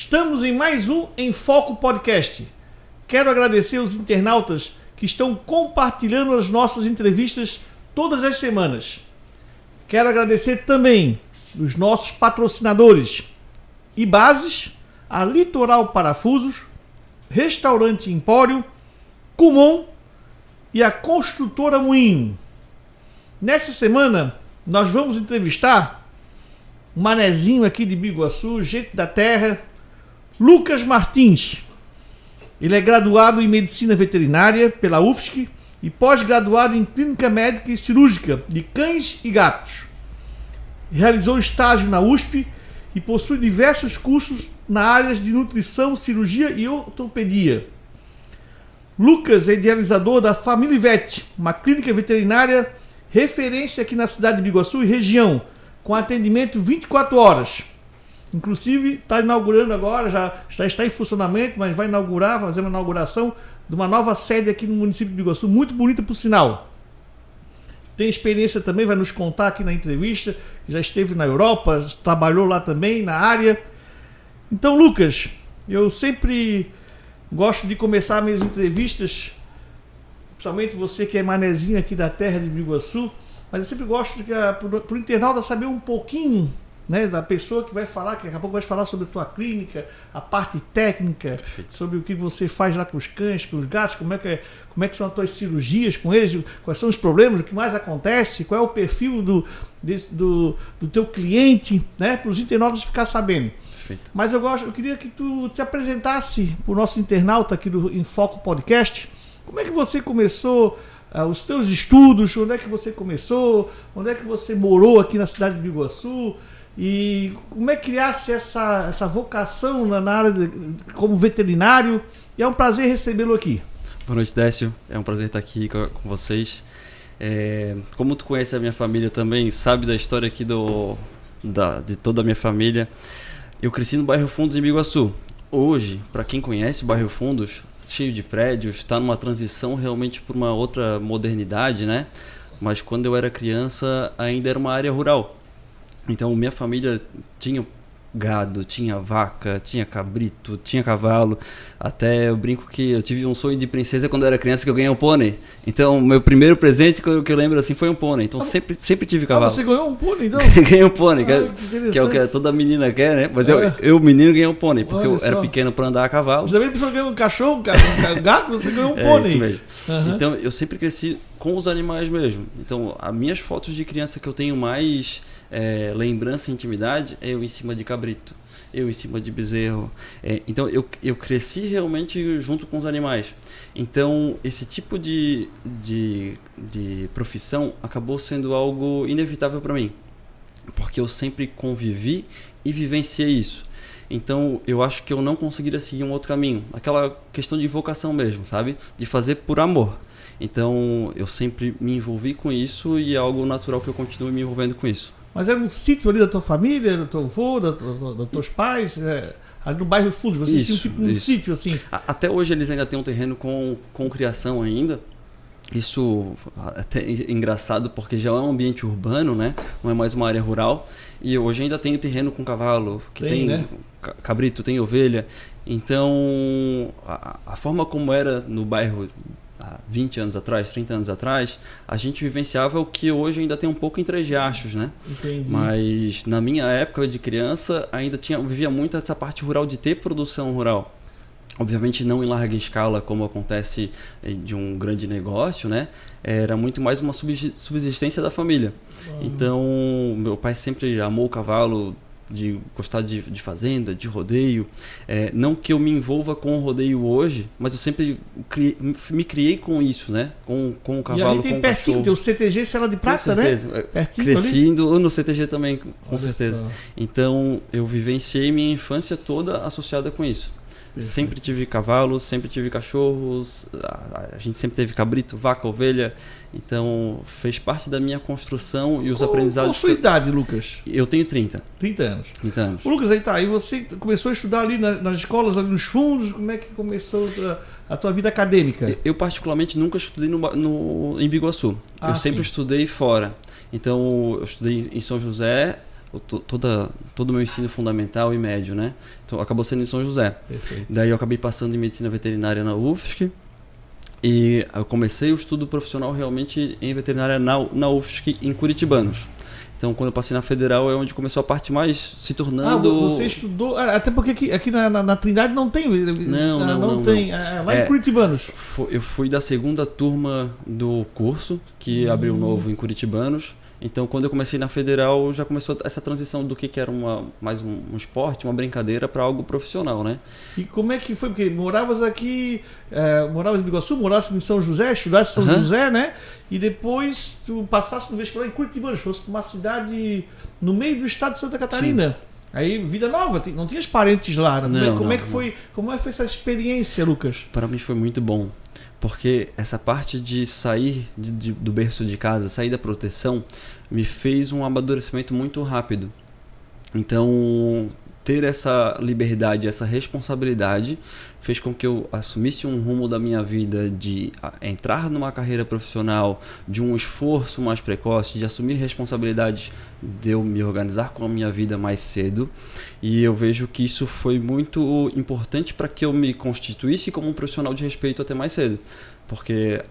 Estamos em mais um Em Foco Podcast. Quero agradecer os internautas que estão compartilhando as nossas entrevistas todas as semanas. Quero agradecer também os nossos patrocinadores Ibases, a Litoral Parafusos, Restaurante Empório, Kumon e a Construtora Moinho. Nessa semana nós vamos entrevistar um manezinho aqui de Biguaçu, gente da terra, Lucas Martins. Ele é graduado em Medicina Veterinária pela UFSC e pós-graduado em Clínica Médica e Cirúrgica de Cães e Gatos. Realizou estágio na USP e possui diversos cursos na áreas de nutrição, cirurgia e ortopedia. Lucas é idealizador da Família Vet, uma clínica veterinária referência aqui na cidade de Biguaçu e região, com atendimento 24 horas. Inclusive, está inaugurando agora, já está em funcionamento, mas vai inaugurar, fazer uma inauguração de uma nova sede aqui no município de Biguaçu, muito bonita por sinal. Tem experiência também, vai nos contar aqui na entrevista, já esteve na Europa, trabalhou lá também na área. Então, Lucas, eu sempre gosto de começar minhas entrevistas, principalmente você que é manezinho aqui da terra de Biguaçu, mas eu sempre gosto de para o internauta saber um pouquinho, né, da pessoa que vai falar, que daqui a pouco vai falar sobre a tua clínica, a parte técnica. Perfeito. Sobre o que você faz lá com os cães, com os gatos, como é que são as tuas cirurgias com eles, quais são os problemas, o que mais acontece, qual é o perfil do teu cliente, né, para os internautas ficar sabendo. Perfeito. Mas eu queria que tu te apresentasse para o nosso internauta aqui do Em Foco Podcast. Como é que você começou os teus estudos, onde é que você começou, onde é que você morou aqui na cidade de Biguaçu, e como é que criasse essa vocação na área como veterinário. E é um prazer recebê-lo aqui. Boa noite, Décio. É um prazer estar aqui com vocês. Como tu conhece a minha família também, sabe da história aqui de toda a minha família. Eu cresci no bairro Fundos, em Biguaçu. Hoje, para quem conhece o bairro Fundos, cheio de prédios, está numa transição realmente para uma outra modernidade, né? Mas quando eu era criança, ainda era uma área rural. Então, minha família tinha gado, tinha vaca, tinha cabrito, tinha cavalo. Até eu brinco que eu tive um sonho de princesa quando eu era criança, que eu ganhei um pônei. Então, meu primeiro presente que eu lembro assim foi um pônei. Então, sempre tive cavalo. Você ganhou um pônei, então? Ganhei um pônei, que é o que toda menina quer, né? Mas eu menino, ganhei um pônei, porque eu era pequeno para andar a cavalo. Você também pensou que ganhou um cachorro, um gato, você ganhou um pônei. Isso mesmo. Uhum. Então, eu sempre cresci com os animais mesmo. Então, as minhas fotos de criança que eu tenho mais lembrança e intimidade é eu em cima de cabrito, eu em cima de bezerro. Então, eu cresci realmente junto com os animais. Então, esse tipo de profissão acabou sendo algo inevitável para mim, porque eu sempre convivi e vivenciei isso. Então, eu acho que eu não conseguiria seguir um outro caminho. Aquela questão de vocação mesmo, sabe? De fazer por amor. Então, eu sempre me envolvi com isso e é algo natural que eu continuo me envolvendo com isso. Mas era um sítio ali da tua família, do teu avô, dos teus pais, ali no bairro Fundos, vocês tinham tipo um sítio assim? Até hoje eles ainda têm um terreno com criação ainda. Isso até é engraçado porque já é um ambiente urbano, né? Não é mais uma área rural. E hoje ainda tem terreno com cavalo, que tem né? Cabrito, tem ovelha. Então, a forma como era no bairro há 20 anos atrás, 30 anos atrás, a gente vivenciava o que hoje ainda tem um pouco em Três Riachos, né? Entendi. Mas na minha época de criança ainda vivia muito essa parte rural de ter produção rural. Obviamente não em larga escala como acontece de um grande negócio, né? Era muito mais uma subsistência da família. Então, meu pai sempre amou o cavalo, de gostar de fazenda, de rodeio. Não que eu me envolva com o rodeio hoje, mas eu sempre me criei com isso, né? Com o cavalo, e ali tem com o pertinho, cachorro. Tem o CTG Sela de Prata, com certeza, né? Crescendo no CTG também, com Olha certeza. Só. Então, eu vivenciei minha infância toda associada com isso. Perfeito. Sempre tive cavalos, sempre tive cachorros, a gente sempre teve cabrito, vaca, ovelha. Então, fez parte da minha construção e os aprendizados... Qual a sua idade, Lucas? Eu tenho 30. 30 anos. 30 anos. Lucas, aí você começou a estudar ali nas escolas, ali nos fundos. Como é que começou a tua vida acadêmica? Eu particularmente nunca estudei em Biguaçu. Eu sempre estudei fora. Então, eu estudei em São José, todo o meu ensino fundamental e médio, né? Então acabou sendo em São José. Perfeito. Daí eu acabei passando em medicina veterinária na UFSC e eu comecei o estudo profissional realmente em veterinária na UFSC em Curitibanos. Então, quando eu passei na Federal é onde começou a parte mais se tornando... Você estudou... Até porque aqui na Trindade não tem... Não tem. Lá em Curitibanos. Eu fui da segunda turma do curso, que abriu novo em Curitibanos. Então, quando eu comecei na Federal, já começou essa transição do que era mais um esporte, uma brincadeira, para algo profissional, né? E como é que foi? Porque moravas aqui, moravas em Biguaçu, moravas em São José, estudaste em São José, né? E depois tu passaste no vestibular em Curitiba, fosse uma cidade no meio do estado de Santa Catarina. Sim. Aí, vida nova, não tinhas parentes lá. Como é que foi essa experiência, Lucas? Para mim foi muito bom. Porque essa parte de sair do berço de casa, sair da proteção, me fez um amadurecimento muito rápido. Então, ter essa liberdade, essa responsabilidade, fez com que eu assumisse um rumo da minha vida de entrar numa carreira profissional, de um esforço mais precoce, de assumir responsabilidades, de eu me organizar com a minha vida mais cedo. E eu vejo que isso foi muito importante para que eu me constituísse como um profissional de respeito até mais cedo. Porque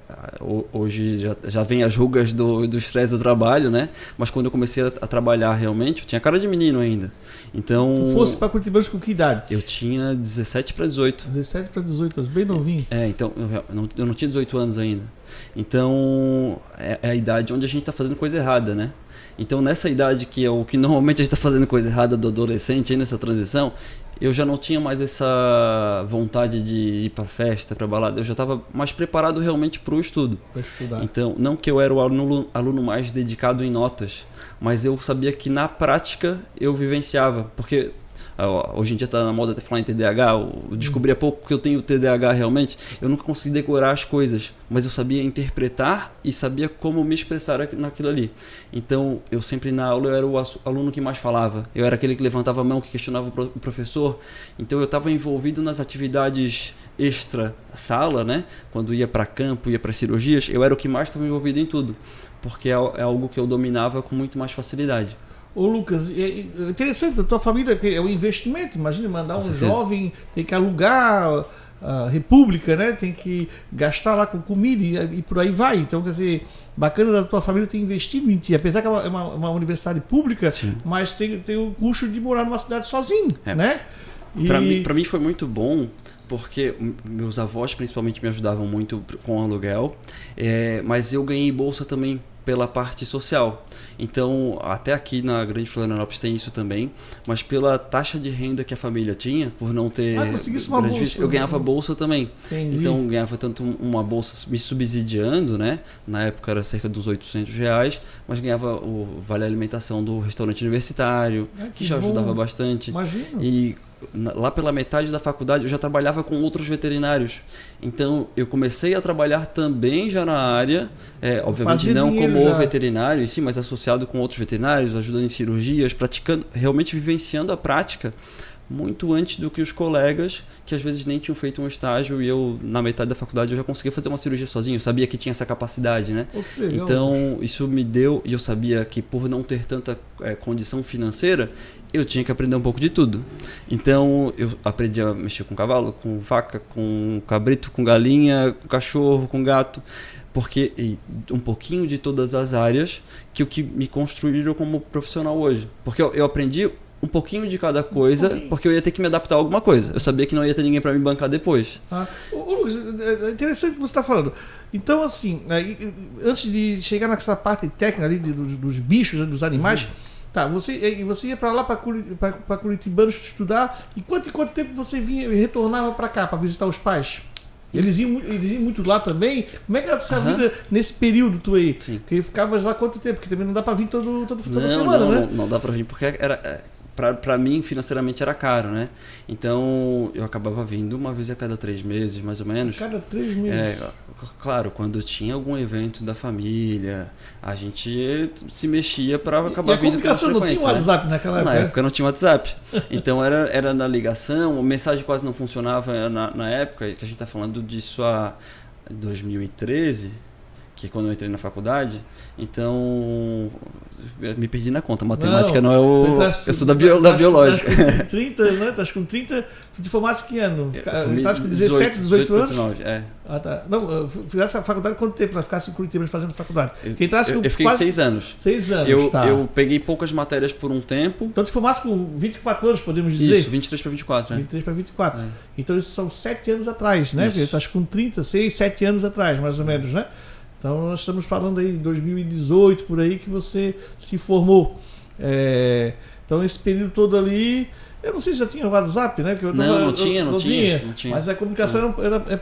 hoje já vem as rugas do estresse do trabalho, né? Mas quando eu comecei a trabalhar realmente, eu tinha cara de menino ainda. Então... Tu fosse para Curitibanos com que idade? Eu tinha 17 para 18. 17 para 18 anos, bem novinho. Então eu não tinha 18 anos ainda. Então é a idade onde a gente está fazendo coisa errada, né? Então nessa idade que é o que normalmente a gente está fazendo coisa errada do adolescente, aí nessa transição, eu já não tinha mais essa vontade de ir para festa, para balada. Eu já estava mais preparado realmente para o estudo. Para estudar. Então, não que eu era o aluno mais dedicado em notas, mas eu sabia que na prática eu vivenciava. Porque hoje em dia está na moda até falar em TDAH, eu descobri há pouco que eu tenho TDAH realmente. Eu nunca consegui decorar as coisas, mas eu sabia interpretar e sabia como me expressar naquilo ali. Então, eu sempre na aula eu era o aluno que mais falava. Eu era aquele que levantava a mão, que questionava o professor. Então, eu estava envolvido nas atividades extra-sala, né? Quando ia para campo, ia para cirurgias, eu era o que mais estava envolvido em tudo, porque é algo que eu dominava com muito mais facilidade. Ô Lucas, é interessante, a tua família é um investimento, imagina mandar um jovem, tem que alugar a República, né? Tem que gastar lá com comida e por aí vai. Então, quer dizer, bacana da tua família ter investido em ti, apesar que é uma universidade pública, sim, mas tem o custo de morar numa cidade sozinho, né? Para mim foi muito bom, porque meus avós principalmente me ajudavam muito com o aluguel, mas eu ganhei bolsa também pela parte social. Então, até aqui na Grande Florianópolis tem isso também, mas pela taxa de renda que a família tinha, por não ter... conseguisse uma bolsa. Eu ganhava bolsa também. Entendi. Então, eu ganhava tanto uma bolsa me subsidiando, né? Na época era cerca dos R$800, mas ganhava o vale alimentação do restaurante universitário, que já ajudava bastante. Imagino. E lá pela metade da faculdade eu já trabalhava com outros veterinários, então eu comecei a trabalhar também já na área, obviamente não como veterinário em si, mas associado com outros veterinários, ajudando em cirurgias, praticando, realmente vivenciando a prática muito antes do que os colegas que às vezes nem tinham feito um estágio, e eu na metade da faculdade eu já conseguia fazer uma cirurgia sozinho, eu sabia que tinha essa capacidade, né? Então isso me deu, e eu sabia que por não ter tanta condição financeira, eu tinha que aprender um pouco de tudo. Então eu aprendi a mexer com cavalo, com vaca, com cabrito, com galinha, com cachorro, com gato, porque um pouquinho de todas as áreas que o que me construíram como profissional hoje, porque eu aprendi um pouquinho de cada coisa, porque eu ia ter que me adaptar a alguma coisa. Eu sabia que não ia ter ninguém para me bancar depois. Lucas, é interessante o que você está falando. Então, assim, antes de chegar nessa parte técnica ali dos bichos, dos animais, tá, você ia para lá, para Curitibanos estudar, e quanto tempo você vinha e retornava para cá, para visitar os pais? Eles iam muito lá também? Como é que era a sua vida nesse período tu aí? Sim. Porque ficavas lá quanto tempo? Porque também não dá para vir toda semana, né? Não dá para vir, porque era... Para mim, financeiramente, era caro, né? Então, eu acabava vindo uma vez a cada 3 meses, mais ou menos. Cada 3 meses? Claro, quando tinha algum evento da família, a gente se mexia para acabar vindo com frequência. A comunicação não tinha WhatsApp naquela época? Na época não tinha WhatsApp. Então, era na ligação, a mensagem quase não funcionava na época, que a gente está falando disso há 2013... que é quando eu entrei na faculdade, então me perdi na conta. Matemática não é o... Eu sou da biológica. Estás com 30, né? Estás com 30, tu te formaste que ano? Estás com 17, 18 anos? 19, é. Ah, tá. Não, fizeste a faculdade quanto tempo para ficar em Curitiba fazendo faculdade? Eu fiquei quase 6 anos. 6 anos, tá. Eu peguei poucas matérias por um tempo. Então te formaste com 24 anos, podemos dizer? Isso, 23 para 24, né? 23 para 24. É. Então isso são 7 anos atrás, né? Isso. Estás com 30, 6, 7 anos atrás, mais ou menos, né? Então nós estamos falando aí de 2018, por aí, que você se formou. Então esse período todo ali, eu não sei se já tinha WhatsApp, né? Não tinha. Mas a comunicação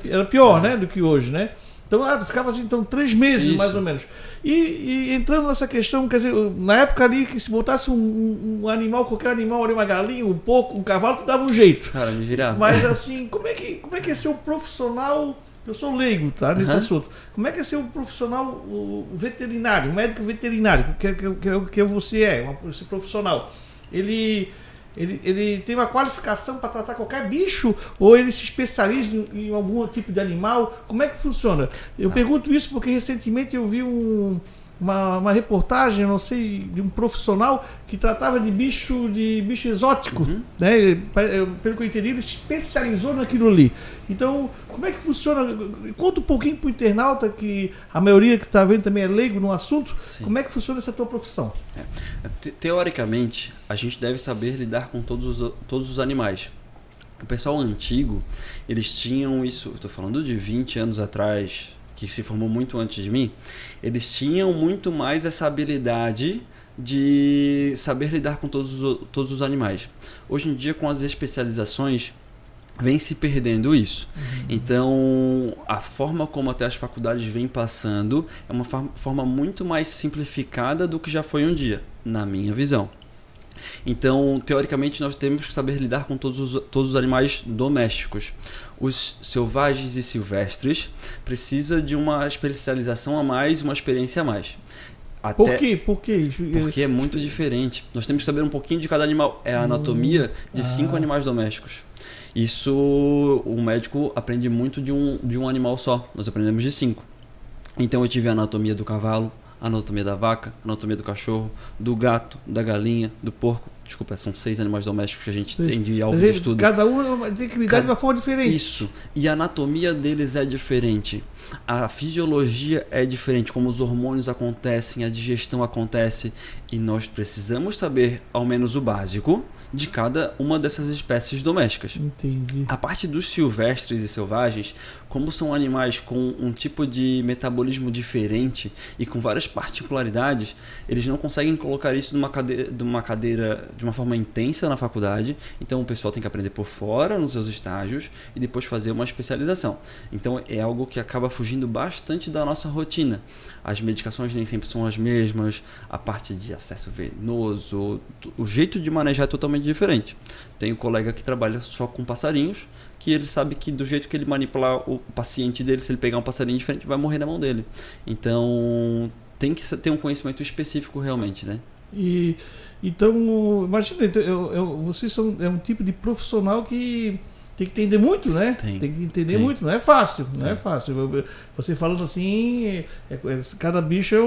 era pior, né? Do que hoje, né? Então, tu ficava assim, 3 meses, Isso. mais ou menos. E entrando nessa questão, quer dizer, na época ali, que se botasse um animal, qualquer animal ali, uma galinha, um porco, um cavalo, tu dava um jeito. Cara, me virava. Mas assim, como é que é ser um profissional... Eu sou leigo, tá? Nesse assunto. Como é que é ser um profissional o veterinário, um médico veterinário, que você esse profissional? Ele tem uma qualificação para tratar qualquer bicho ou ele se especializa em algum tipo de animal? Como é que funciona? Eu pergunto isso porque recentemente eu vi uma reportagem, não sei, de um profissional que tratava de bicho exótico, né? Pelo que eu entendi, ele se especializou naquilo ali. Então, como é que funciona? Conta um pouquinho para o internauta, que a maioria que está vendo também é leigo no assunto. Sim. Como é que funciona essa tua profissão? Teoricamente, a gente deve saber lidar com todos os animais. O pessoal antigo, eles tinham isso, eu estou falando de 20 anos atrás, que se formou muito antes de mim, eles tinham muito mais essa habilidade de saber lidar com todos os animais. Hoje em dia, com as especializações, vem se perdendo isso. Então, a forma como até as faculdades vêm passando é uma forma muito mais simplificada do que já foi um dia, na minha visão. Então, teoricamente, nós temos que saber lidar com todos os animais domésticos. Os selvagens e silvestres precisa de uma especialização a mais, uma experiência a mais. Por quê? Porque é muito diferente. Nós temos que saber um pouquinho de cada animal. É a anatomia de 5 animais domésticos. Isso, o médico aprende muito de um animal só. Nós aprendemos de 5. Então, eu tive a anatomia do cavalo, a anatomia da vaca, a anatomia do cachorro, do gato, da galinha, do porco. Desculpa, são 6 animais domésticos que a gente tem de alvo de estudo. Cada um tem que lidar de uma forma diferente. Isso. E a anatomia deles é diferente. A fisiologia é diferente, como os hormônios acontecem, a digestão acontece. E nós precisamos saber, ao menos o básico, de cada uma dessas espécies domésticas. Entendi. A parte dos silvestres e selvagens, como são animais com um tipo de metabolismo diferente e com várias particularidades, eles não conseguem colocar isso numa cadeira de uma forma intensa na faculdade. Então o pessoal tem que aprender por fora nos seus estágios e depois fazer uma especialização. Então é algo que acaba fugindo bastante da nossa rotina. As medicações nem sempre são as mesmas, a parte de acesso venoso, o jeito de manejar é totalmente diferente. Tem um colega que trabalha só com passarinhos, que ele sabe que do jeito que ele manipular o paciente dele, se ele pegar um passarinho diferente, vai morrer na mão dele. Então tem que ter um conhecimento específico realmente, né? Então, imagina, vocês são um tipo de profissional que tem que entender muito, né? Tem que entender muito, não é fácil, não é fácil. Você falando assim, cada bicho é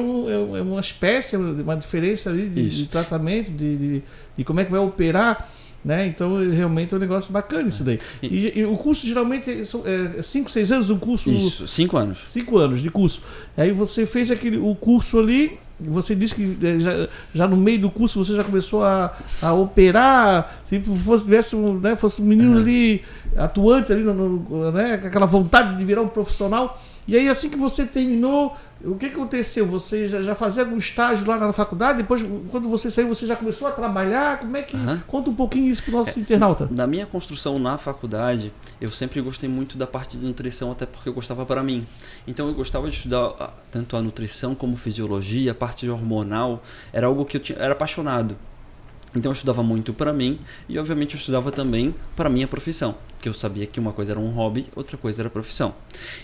uma espécie, uma diferença ali de tratamento, de como é que vai operar, né? Então, realmente é um negócio bacana isso daí. E o curso geralmente é 5, 6 anos um curso? Isso, 5 anos. 5 anos de curso. Aí você fez o curso ali. Você disse que já no meio do curso você já começou a operar, se fosse um menino ali, atuante ali, né, com aquela vontade de virar um profissional. E aí, assim que você terminou, o que aconteceu? Você já fazia algum estágio lá na faculdade? Depois, quando você saiu, você já começou a trabalhar? Como é que... Conta um pouquinho isso para o nosso internauta. Na minha construção na faculdade, eu sempre gostei muito da parte de nutrição, até porque eu gostava para mim. Então, eu gostava de estudar tanto a nutrição como fisiologia, a parte hormonal. Era algo que eu era apaixonado. Então eu estudava muito para mim e obviamente eu estudava também para minha profissão, porque eu sabia que uma coisa era um hobby, outra coisa era profissão.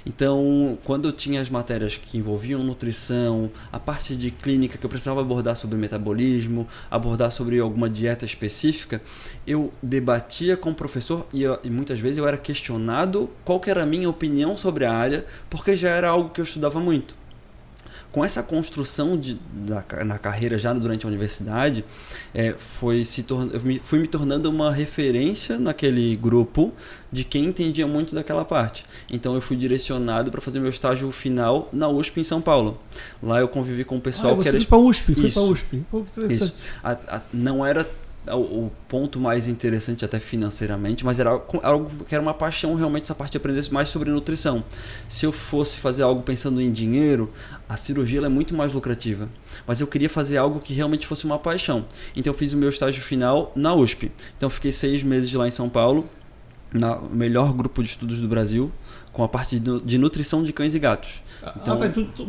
Então, quando eu tinha as matérias que envolviam nutrição, a parte de clínica que eu precisava abordar sobre metabolismo, abordar sobre alguma dieta específica, eu debatia com o professor e muitas vezes eu era questionado qual que era a minha opinião sobre a área, porque já era algo que eu estudava muito. Com essa construção na carreira já durante a universidade, fui me tornando uma referência naquele grupo de quem entendia muito daquela parte. Então eu fui direcionado para fazer meu estágio final na USP em São Paulo. Lá eu convivi com o pessoal que era... Foi para a USP, foi para a USP. Pô, que interessante. Isso. Não era o ponto mais interessante até financeiramente, mas era algo que era uma paixão realmente, essa parte de aprender mais sobre nutrição. Se eu fosse fazer algo pensando em dinheiro, a cirurgia ela é muito mais lucrativa, mas eu queria fazer algo que realmente fosse uma paixão. Então eu fiz o meu estágio final na USP. Então eu fiquei 6 meses lá em São Paulo, no melhor grupo de estudos do Brasil, com a parte de nutrição de cães e gatos. Então,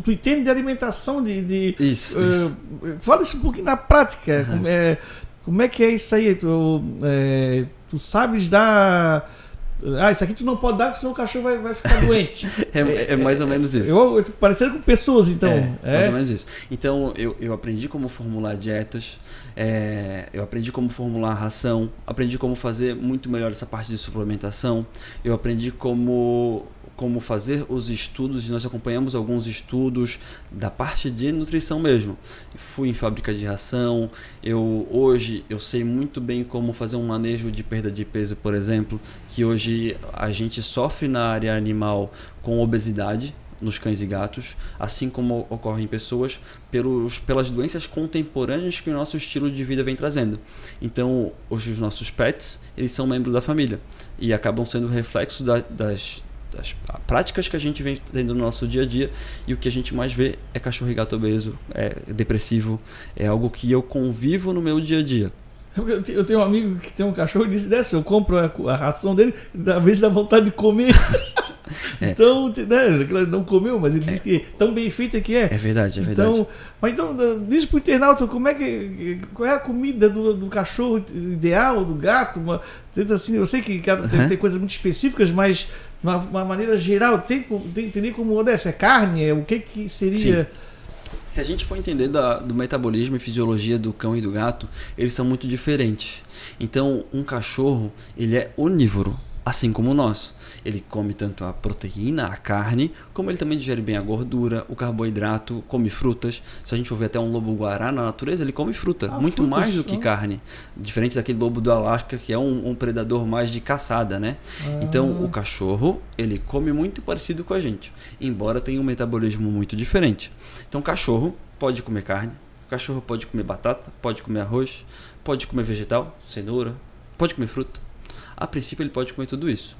tu entende de alimentação, Isso. Fala isso um pouquinho na prática. Como é que é isso aí? Tu sabes dar... isso aqui tu não pode dar, porque senão o cachorro vai ficar doente. É mais ou menos isso. Parecendo com pessoas, então. Mais ou menos isso. Então, eu aprendi como formular dietas, eu aprendi como formular ração, aprendi como fazer muito melhor essa parte de suplementação, eu aprendi como fazer os estudos, e nós acompanhamos alguns estudos da parte de nutrição mesmo. Fui em fábrica de ração, hoje eu sei muito bem como fazer um manejo de perda de peso, por exemplo, que hoje a gente sofre na área animal com obesidade, nos cães e gatos, assim como ocorre em pessoas, pelas doenças contemporâneas que o nosso estilo de vida vem trazendo. Então, hoje os nossos pets, eles são membros da família e acabam sendo reflexo das práticas que a gente vem tendo no nosso dia a dia, e o que a gente mais vê é cachorro e gato obeso, depressivo, é algo que eu convivo no meu dia a dia. Eu tenho um amigo que tem um cachorro e disse, eu compro a ração dele, às vezes dá vontade de comer. Então, ele não comeu, mas ele disse que tão bem feita que é. É verdade. Então, diz pro internauta qual é a comida do cachorro ideal, do gato. Assim, eu sei que tem coisas muito específicas, mas de uma maneira geral, tem que entender como é carne, o que seria... Sim. Se a gente for entender do metabolismo e fisiologia do cão e do gato, eles são muito diferentes. Então, um cachorro, ele é onívoro, assim como nós. Ele come tanto a proteína, a carne, como ele também digere bem a gordura, o carboidrato, come frutas. Se a gente for ver até um lobo-guará na natureza, ele come fruta, muito frutas, mais do que carne. Diferente daquele lobo do Alasca, que é um predador mais de caçada, né? Então, o cachorro, ele come muito parecido com a gente, embora tenha um metabolismo muito diferente. Então, o cachorro pode comer carne, o cachorro pode comer batata, pode comer arroz, pode comer vegetal, cenoura, pode comer fruta. A princípio, ele pode comer tudo isso.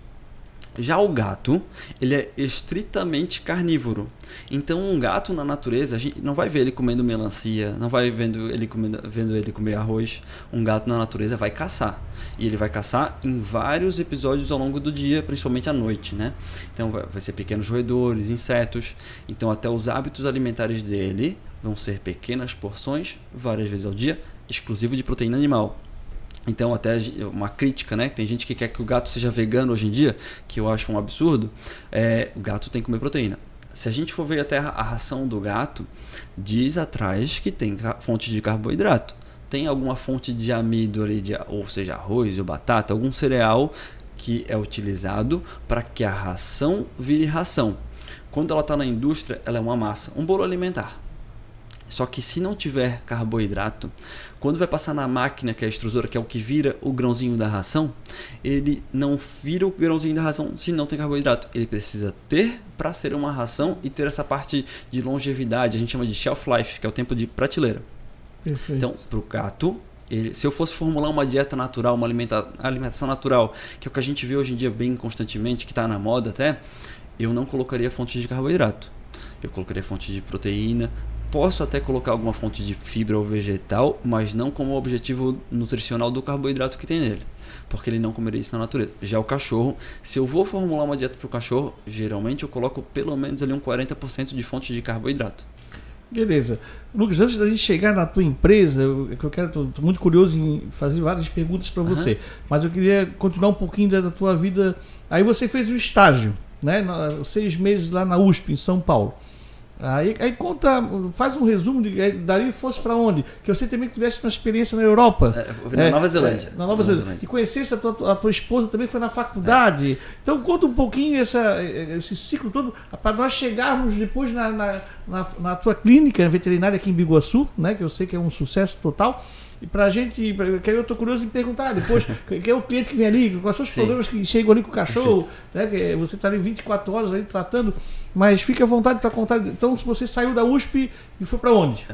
Já o gato, ele é estritamente carnívoro. Então, um gato na natureza, a gente não vai ver ele comendo melancia, não vai vendo ele comer arroz. Um gato na natureza vai caçar. E ele vai caçar em vários episódios ao longo do dia, principalmente à noite, né? Então, vai ser pequenos roedores, insetos. Então, até os hábitos alimentares dele vão ser pequenas porções, várias vezes ao dia, exclusivo de proteína animal. Então, até uma crítica, né? Tem gente que quer que o gato seja vegano hoje em dia, que eu acho um absurdo. O gato tem que comer proteína. Se a gente for ver até a ração do gato, diz atrás que tem fonte de carboidrato. Tem alguma fonte de amido ali, ou seja, arroz ou batata, algum cereal que é utilizado para que a ração vire ração. Quando ela está na indústria, ela é uma massa, um bolo alimentar. Só que se não tiver carboidrato, quando vai passar na máquina, que é a extrusora, que é o que vira o grãozinho da ração, ele não vira o grãozinho da ração se não tem carboidrato. Ele precisa ter para ser uma ração e ter essa parte de longevidade, a gente chama de shelf life, que é o tempo de prateleira. Perfeito. Então, para o gato, se eu fosse formular uma dieta natural, uma alimentação natural, que é o que a gente vê hoje em dia bem constantemente, que está na moda até, eu não colocaria fontes de carboidrato. Eu colocaria fonte de proteína. Posso até colocar alguma fonte de fibra ou vegetal, mas não como objetivo nutricional do carboidrato que tem nele, porque ele não comeria isso na natureza. Já o cachorro, se eu vou formular uma dieta para o cachorro, geralmente eu coloco pelo menos ali um 40% de fonte de carboidrato. Beleza. Lucas, antes da gente chegar na tua empresa, estou muito curioso em fazer várias perguntas para você, mas eu queria continuar um pouquinho da tua vida. Aí você fez um estágio, né? 6 meses lá na USP, em São Paulo. Aí conta, faz um resumo, dali fosse para onde? Que você também tivesse uma experiência na Europa. Na Nova Zelândia. Na Nova Zelândia. E conhecesse a tua esposa também foi na faculdade. Então conta um pouquinho esse ciclo todo, para nós chegarmos depois na tua clínica veterinária aqui em Biguaçu, né? Que eu sei que é um sucesso total. E pra gente, que aí eu tô curioso em perguntar depois, quem é o cliente que vem ali, quais são os problemas que chegam ali com o cachorro, né? Que você tá ali 24 horas ali tratando, mas fique à vontade para contar. Então, se você saiu da USP e foi para onde?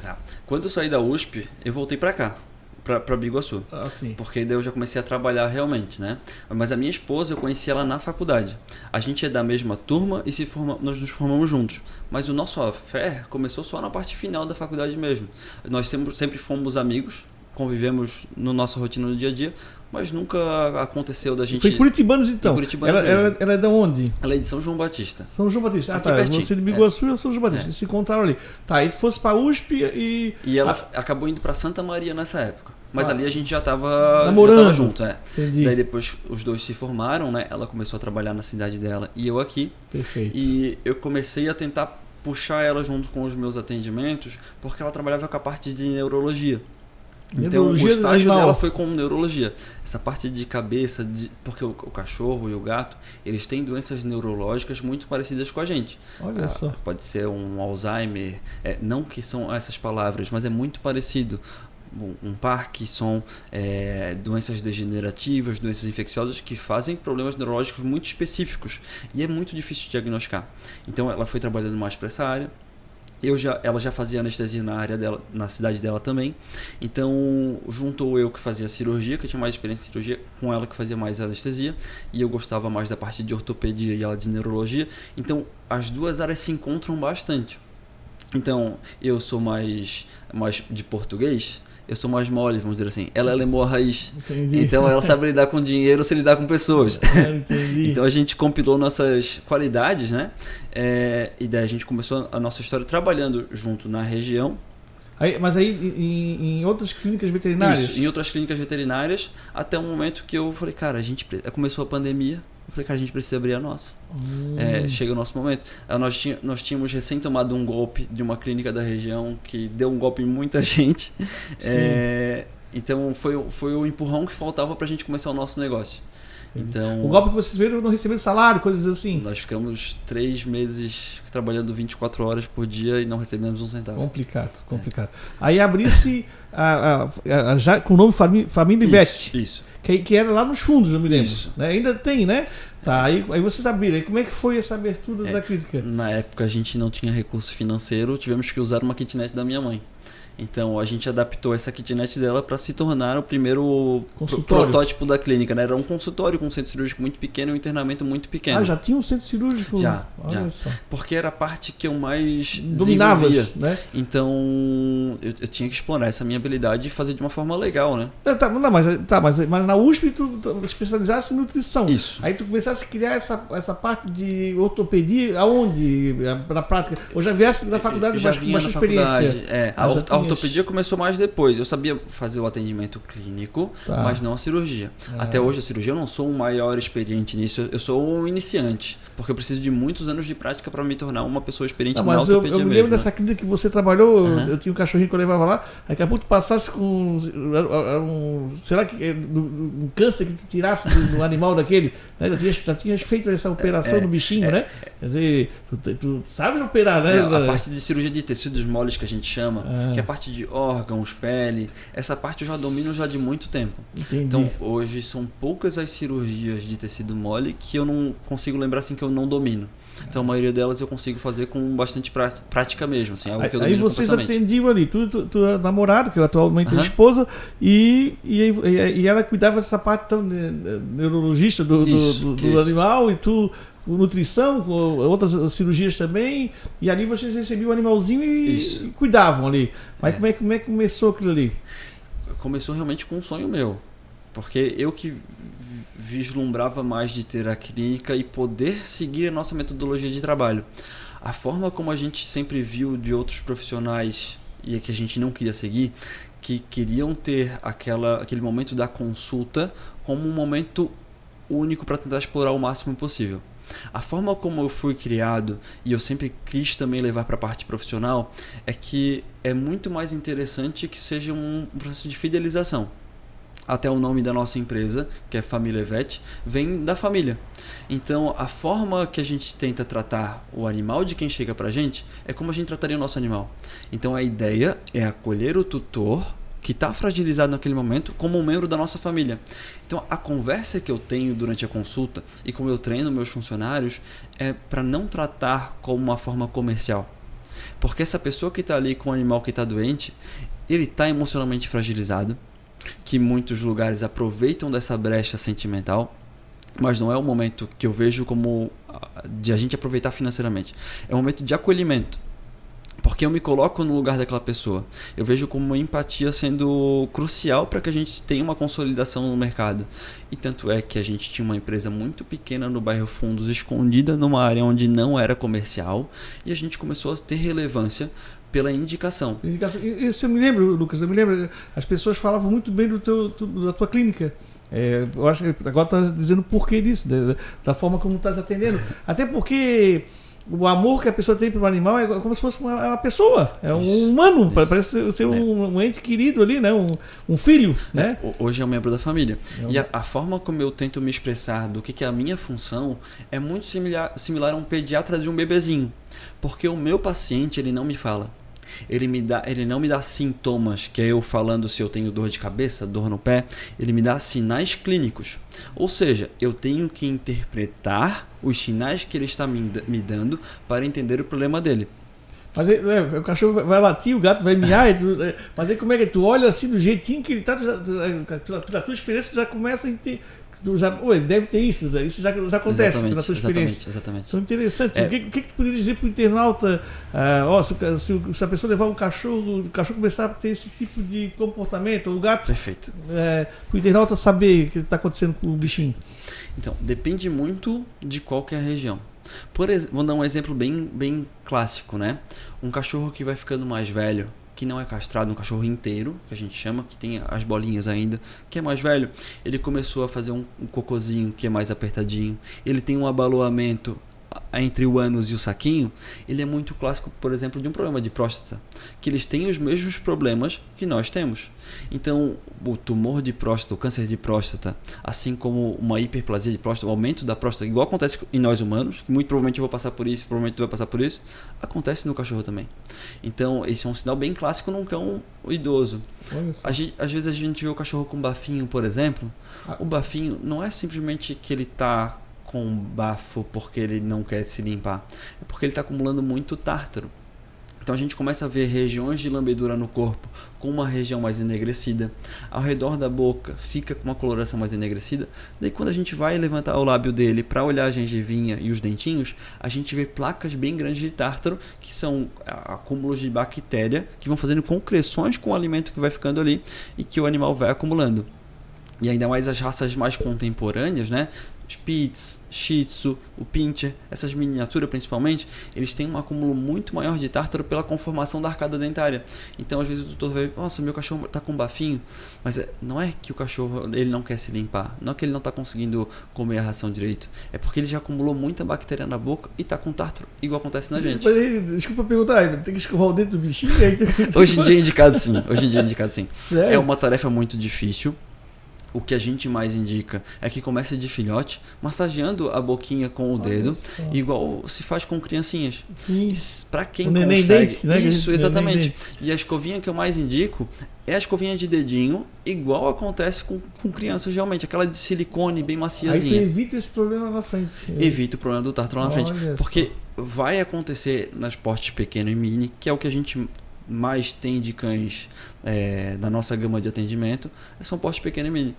Quando eu saí da USP, eu voltei para cá, para Biguaçu, porque daí eu já comecei a trabalhar realmente, né? Mas a minha esposa, eu conheci ela na faculdade. A gente é da mesma turma e nós nos formamos juntos. Mas o nosso affair começou só na parte final da faculdade mesmo. Nós sempre fomos amigos, convivemos no nossa rotina do dia a dia, mas nunca aconteceu da gente... Foi Curitibanos então? Ela é de onde? Ela é de São João Batista. São João Batista. Tá. Pertinho. Você de Biguaçu e São João Batista. Eles se encontraram ali. Tá, aí tu fosse pra USP e... E ela acabou indo pra Santa Maria nessa época. Mas ali a gente já tava junto, Entendi. Daí depois os dois se formaram, né? Ela começou a trabalhar na cidade dela e eu aqui. Perfeito. E eu comecei a tentar puxar ela junto com os meus atendimentos, porque ela trabalhava com a parte de neurologia. Então o estágio dela foi com neurologia. Essa parte de cabeça, porque o cachorro e o gato, eles têm doenças neurológicas muito parecidas com a gente. Olha só. Pode ser um Alzheimer, não que são essas palavras, mas é muito parecido. Um Parkinson, doenças degenerativas, doenças infecciosas que fazem problemas neurológicos muito específicos. E é muito difícil de diagnosticar. Então ela foi trabalhando mais para essa área. Ela já fazia anestesia na área dela, na cidade dela também. Então, juntou eu que fazia cirurgia, que eu tinha mais experiência em cirurgia, com ela que fazia mais anestesia. E eu gostava mais da parte de ortopedia e ela de neurologia. Então, as duas áreas se encontram bastante. Então, eu sou mais de português, eu sou mais mole, vamos dizer assim. Ela é lemoa raiz. Entendi. Então ela sabe lidar com dinheiro sem lidar com pessoas. Entendi. Então a gente compilou nossas qualidades, né? E daí a gente começou a nossa história trabalhando junto na região. Mas aí em outras clínicas veterinárias? Isso, em outras clínicas veterinárias, até o momento que eu falei, cara, começou a pandemia. Eu falei, cara, a gente precisa abrir a nossa. Chega o nosso momento. Nós tínhamos recém tomado um golpe de uma clínica da região que deu um golpe em muita gente. Então foi o empurrão que faltava pra gente começar o nosso negócio. Então, o golpe que vocês viram, não receberam salário, coisas assim? Nós ficamos 3 meses trabalhando 24 horas por dia e não recebemos um centavo. Complicado. Aí abrisse já com o nome Família Ivete. Isso. Que era lá nos fundos, eu me lembro. Isso. Né? Ainda tem, né? Tá, aí vocês abriram. Aí como é que foi essa abertura da clínica? Na época a gente não tinha recurso financeiro, tivemos que usar uma kitnet da minha mãe. Então a gente adaptou essa kitnet dela para se tornar o primeiro protótipo da clínica, né? Era um consultório com um centro cirúrgico muito pequeno e um internamento muito pequeno. Já tinha um centro cirúrgico? Já. Só. Porque era a parte que eu mais dominava, né? Então eu tinha que explorar essa minha habilidade e fazer de uma forma legal, né? Mas na USP tu especializasse em nutrição. Isso. Aí tu começasse a criar essa parte de ortopedia aonde? Na prática? Ou já viesse da faculdade com bastante experiência? A ortopedia começou mais depois. Eu sabia fazer o atendimento clínico, mas não a cirurgia. Até hoje a cirurgia eu não sou o maior experiente nisso. Eu sou um iniciante, porque eu preciso de muitos anos de prática para me tornar uma pessoa experiente na ortopedia mesmo. Eu me lembro dessa clínica que você trabalhou, eu tinha um cachorrinho que eu levava lá, daqui a pouco tu passasse com um câncer que tu tirasse do animal daquele, né? Já tinhas feito essa operação no bichinho, né? Quer dizer, tu sabes operar, né? A parte de cirurgia de tecidos moles que a gente chama, que é a parte de órgãos, pele, essa parte eu já domino já de muito tempo. Entendi. Então hoje são poucas as cirurgias de tecido mole que eu não consigo lembrar assim que eu não domino. Então a maioria delas eu consigo fazer com bastante prática mesmo, assim, algo que eu domino. Aí vocês atendiam ali, tua namorada, que atualmente é esposa, e ela cuidava dessa parte tão neurologista do animal, e tu nutrição, com outras cirurgias também, e ali vocês recebiam o animalzinho e cuidavam ali. Mas como é que começou aquilo ali? Começou realmente com um sonho meu, porque eu que vislumbrava mais de ter a clínica e poder seguir a nossa metodologia de trabalho. A forma como a gente sempre viu de outros profissionais e que a gente não queria seguir, que queriam ter aquele momento da consulta como um momento único para tentar explorar o máximo possível. A forma como eu fui criado, e eu sempre quis também levar para a parte profissional, é que é muito mais interessante que seja um processo de fidelização. Até o nome da nossa empresa, que é Família Vet, vem da família. Então, a forma que a gente tenta tratar o animal de quem chega pra gente é como a gente trataria o nosso animal. Então, a ideia é acolher o tutor que está fragilizado naquele momento como um membro da nossa família. Então, a conversa que eu tenho durante a consulta e como eu treino meus funcionários é para não tratar como uma forma comercial. Porque essa pessoa que está ali com o animal que está doente, ele está emocionalmente fragilizado, que muitos lugares aproveitam dessa brecha sentimental, mas não é o momento que eu vejo como de a gente aproveitar financeiramente. É um momento de acolhimento, porque eu me coloco no lugar daquela pessoa. Eu vejo como empatia sendo crucial para que a gente tenha uma consolidação no mercado. E tanto é que a gente tinha uma empresa muito pequena no bairro Fundos, escondida numa área onde não era comercial, e a gente começou a ter relevância pela indicação. Isso eu me lembro, Lucas, as pessoas falavam muito bem da tua clínica. Eu acho que agora está dizendo o porquê disso, da forma como estás atendendo. Até porque o amor que a pessoa tem para o animal é como se fosse uma pessoa, é um humano, parece ser um ente querido ali, né? Um filho. Né? Hoje é um membro da família. E a forma como eu tento me expressar do que é a minha função é muito similar a um pediatra de um bebezinho. Porque o meu paciente, ele não me fala. Ele não me dá sintomas, que é eu falando se eu tenho dor de cabeça, dor no pé. Ele me dá sinais clínicos. Ou seja, eu tenho que interpretar os sinais que ele está me dando para entender o problema dele. Mas o cachorro vai latir, o gato vai miar, mas aí como é que tu olha assim do jeitinho que ele está, pela tua experiência tu já começa a entender. Deve ter isso já acontece na sua experiência. Exatamente. Isso é interessante. O que tu poderia dizer para o internauta? Se a pessoa levar o cachorro começar a ter esse tipo de comportamento, o gato. Perfeito. Para o internauta saber o que está acontecendo com o bichinho. Então, depende muito de qual que é a região. Vou dar um exemplo bem clássico, né? Um cachorro que vai ficando mais velho, que não é castrado, um cachorro inteiro, que a gente chama, que tem as bolinhas ainda, que é mais velho, ele começou a fazer um cocôzinho que é mais apertadinho, ele tem um abaloamento entre o ânus e o saquinho, ele é muito clássico, por exemplo, de um problema de próstata, que eles têm os mesmos problemas que nós temos. Então, o tumor de próstata, o câncer de próstata, assim como uma hiperplasia de próstata, o aumento da próstata, igual acontece em nós humanos, que muito provavelmente eu vou passar por isso, provavelmente tu vai passar por isso, acontece no cachorro também. Então, esse é um sinal bem clássico num cão idoso. Às vezes a gente vê o cachorro com bafinho, por exemplo. O bafinho não é simplesmente que ele está com bafo porque ele não quer se limpar, é porque ele está acumulando muito tártaro. Então a gente começa a ver regiões de lambedura no corpo com uma região mais enegrecida, ao redor da boca fica com uma coloração mais enegrecida. Daí quando a gente vai levantar o lábio dele para olhar a gengivinha e os dentinhos, a gente vê placas bem grandes de tártaro, que são acúmulos de bactéria que vão fazendo concreções com o alimento que vai ficando ali e que o animal vai acumulando. E ainda mais as raças mais contemporâneas, né? Spitz, Shih Tzu, o Pinscher, essas miniaturas principalmente, eles têm um acúmulo muito maior de tártaro pela conformação da arcada dentária. Então às vezes o tutor vai, nossa, meu cachorro está com bafinho, mas não é que o cachorro ele não quer se limpar, não é que ele não está conseguindo comer a ração direito, é porque ele já acumulou muita bactéria na boca e está com tártaro, igual acontece na gente. Mas, desculpa perguntar, tem que escovar o dente do bichinho? Hoje em dia é indicado sim. Sério? É uma tarefa muito difícil. O que a gente mais indica é que comece de filhote, massageando a boquinha com o dedo, igual se faz com criancinhas. Para quem consegue. Dente, né? Isso, exatamente. E a escovinha que eu mais indico é a escovinha de dedinho, igual acontece com crianças realmente, aquela de silicone bem maciazinha. Aí tu evita esse problema na frente. Evita o problema do tártaro na frente. Porque vai acontecer nas portes pequeno e mini, que é o que a gente mais tem de cães da nossa gama de atendimento, são porte pequeno e mini.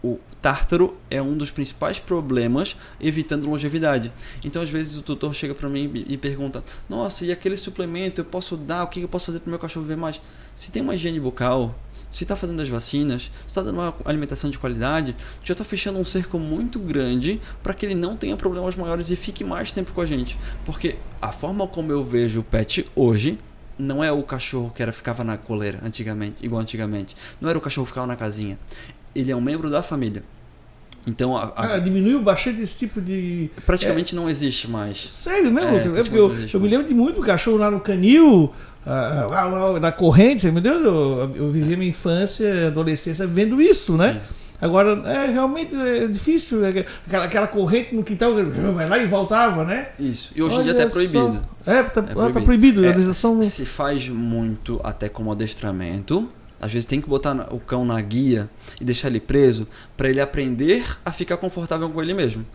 O tártaro é um dos principais problemas, evitando longevidade. Então às vezes o tutor chega para mim e pergunta, nossa, e aquele suplemento eu posso dar, o que eu posso fazer para o meu cachorro viver mais? Se tem uma higiene bucal, se está fazendo as vacinas, se está dando uma alimentação de qualidade, já está fechando um cerco muito grande para que ele não tenha problemas maiores e fique mais tempo com a gente. Porque a forma como eu vejo o pet hoje não é o cachorro que ficava na coleira igual antigamente. Não era o cachorro que ficava na casinha. Ele é um membro da família. Então, diminuiu bastante esse tipo de... praticamente não existe mais. Sério mesmo? Porque eu me mais. lembro de muito do cachorro lá no canil, na corrente, meu Deus, eu vivi minha infância, adolescência vendo isso, né? Sim. Agora, realmente é difícil, aquela corrente no quintal, vai lá e voltava, né? Isso, e hoje em dia até é proibido. Tá proibido. A legislação... Se faz muito até como adestramento. Às vezes tem que botar o cão na guia e deixar ele preso para ele aprender a ficar confortável com ele mesmo.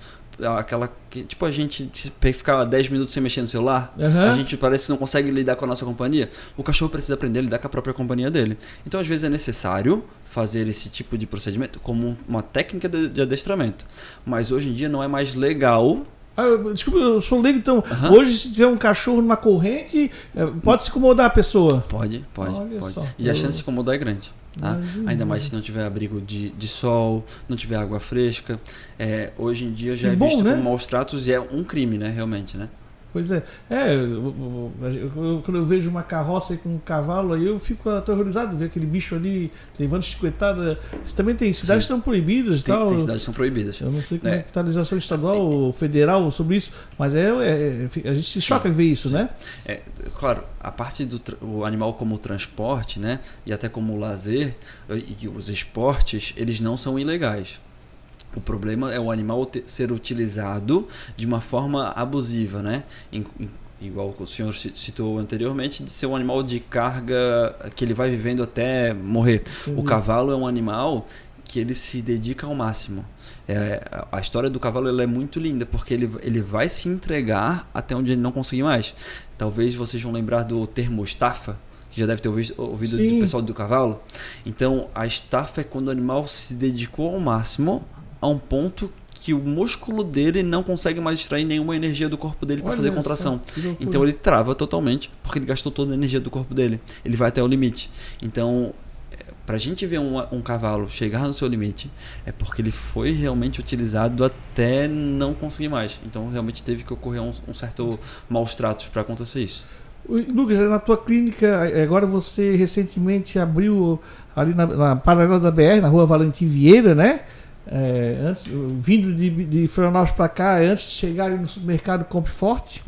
Aquela que, tipo, a gente ficar 10 minutos sem mexer no celular, a gente parece que não consegue lidar com a nossa companhia. O cachorro precisa aprender a lidar com a própria companhia dele. Então, às vezes é necessário fazer esse tipo de procedimento como uma técnica de adestramento. Mas hoje em dia não é mais legal. Desculpa, eu sou leigo, então hoje se tiver um cachorro numa corrente, pode se incomodar a pessoa? Pode. Só. E a chance de incomodar é grande. Tá? Ainda mais se não tiver abrigo de sol, não tiver água fresca. Hoje em dia já é visto como maus tratos e é um crime, né? Realmente, né? Pois é. Quando eu vejo uma carroça com um cavalo, aí eu fico aterrorizado de ver aquele bicho ali levando chicotada. Também tem cidades que estão proibidas e tal. Tem cidades que são proibidas. Eu não sei como é que está a legislação estadual ou federal sobre isso, mas a gente se choca em ver isso, né? Claro, a parte do animal como transporte, né? E até como lazer, e os esportes, eles não são ilegais. O problema é o animal ser utilizado de uma forma abusiva, né? Igual o senhor citou anteriormente, de ser um animal de carga que ele vai vivendo até morrer. O cavalo é um animal que ele se dedica ao máximo. A história do cavalo ela é muito linda, porque ele vai se entregar até onde ele não conseguir mais. Talvez vocês vão lembrar do termo estafa, que já deve ter ouvido do pessoal do cavalo. Então, a estafa é quando o animal se dedicou ao máximo a um ponto que o músculo dele não consegue mais extrair nenhuma energia do corpo dele para fazer contração. Então ele trava totalmente, porque ele gastou toda a energia do corpo dele. Ele vai até o limite. Então, para a gente ver um cavalo chegar no seu limite, é porque ele foi realmente utilizado até não conseguir mais. Então realmente teve que ocorrer um certo maus tratos para acontecer isso. Lucas, na tua clínica, agora você recentemente abriu ali na paralela da BR, na rua Valentim Vieira, né? Vindo de Florianópolis para cá, antes de chegar ali no supermercado Compre Forte,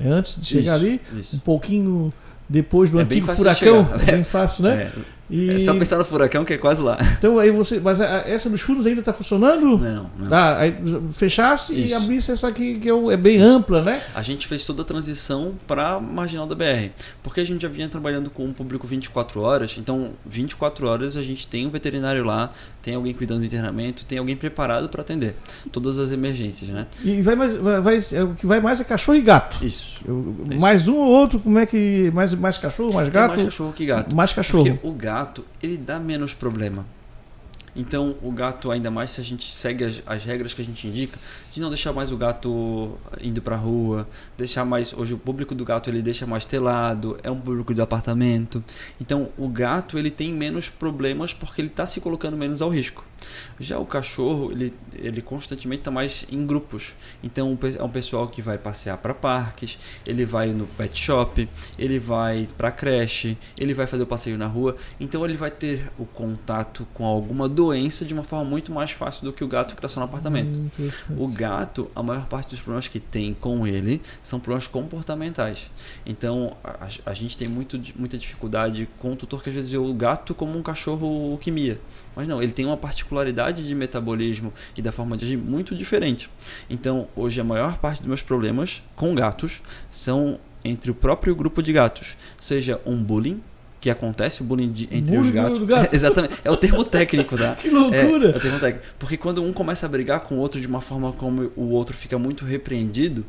antes de chegar ali, um pouquinho depois do antigo furacão, é bem fácil, né? É só pensar no furacão que é quase lá. Então aí mas essa dos furos ainda está funcionando? Não. Tá, aí fechasse e abrisse essa aqui que é bem ampla, né? A gente fez toda a transição para a Marginal da BR, porque a gente já vinha trabalhando com um público 24 horas, então 24 horas a gente tem um veterinário lá, tem alguém cuidando do internamento, tem alguém preparado para atender todas as emergências, né? E o que vai mais é cachorro e gato. Isso. Mais um ou outro, como é que mais cachorro, mais gato? Mais cachorro que gato. Mais cachorro. Porque o gato ele dá menos problema. Então o gato, ainda mais se a gente segue as regras que a gente indica, de não deixar mais o gato indo pra rua, deixar mais, hoje o público do gato ele deixa mais telado, é um público do apartamento. Então o gato ele tem menos problemas porque ele está se colocando menos ao risco. Já o cachorro ele constantemente está mais em grupos. Então é um pessoal que vai passear para parques, ele vai no pet shop, ele vai para creche, ele vai fazer o passeio na rua. Então ele vai ter o contato com alguma doença de uma forma muito mais fácil do que o gato que está só no apartamento. O gato, a maior parte dos problemas que tem com ele são problemas comportamentais. Então a gente tem muita dificuldade com o tutor que às vezes vê o gato como um cachorro que mia. Mas não, ele tem uma particularidade de metabolismo e da forma de agir muito diferente. Então hoje a maior parte dos meus problemas com gatos são entre o próprio grupo de gatos, seja um bullying, que acontece o bullying entre os gatos. Exatamente. É o termo técnico, tá? Que loucura! É o termo técnico. Porque quando um começa a brigar com o outro de uma forma como o outro fica muito repreendido,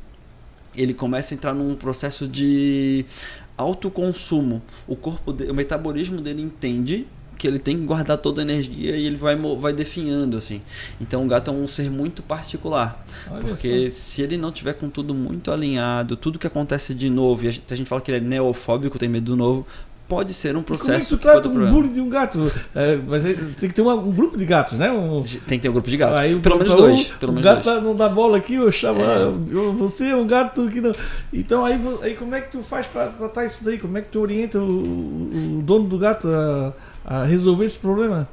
ele começa a entrar num processo de autoconsumo. O metabolismo dele entende que ele tem que guardar toda a energia e ele vai definhando, assim. Então o gato é um ser muito particular. Porque se ele não tiver com tudo muito alinhado, tudo que acontece de novo, e a gente fala que ele é neofóbico, tem medo do novo, pode ser um processo. Como é que tu trata um bullying de um gato? Mas tem que ter um grupo de gatos, né? Tem que ter um grupo de gatos. Aí, pelo menos dois. O gato não dá bola aqui, eu chamo. Você é um gato que não. Então aí como é que tu faz para tratar isso daí? Como é que tu orienta o dono do gato a resolver esse problema?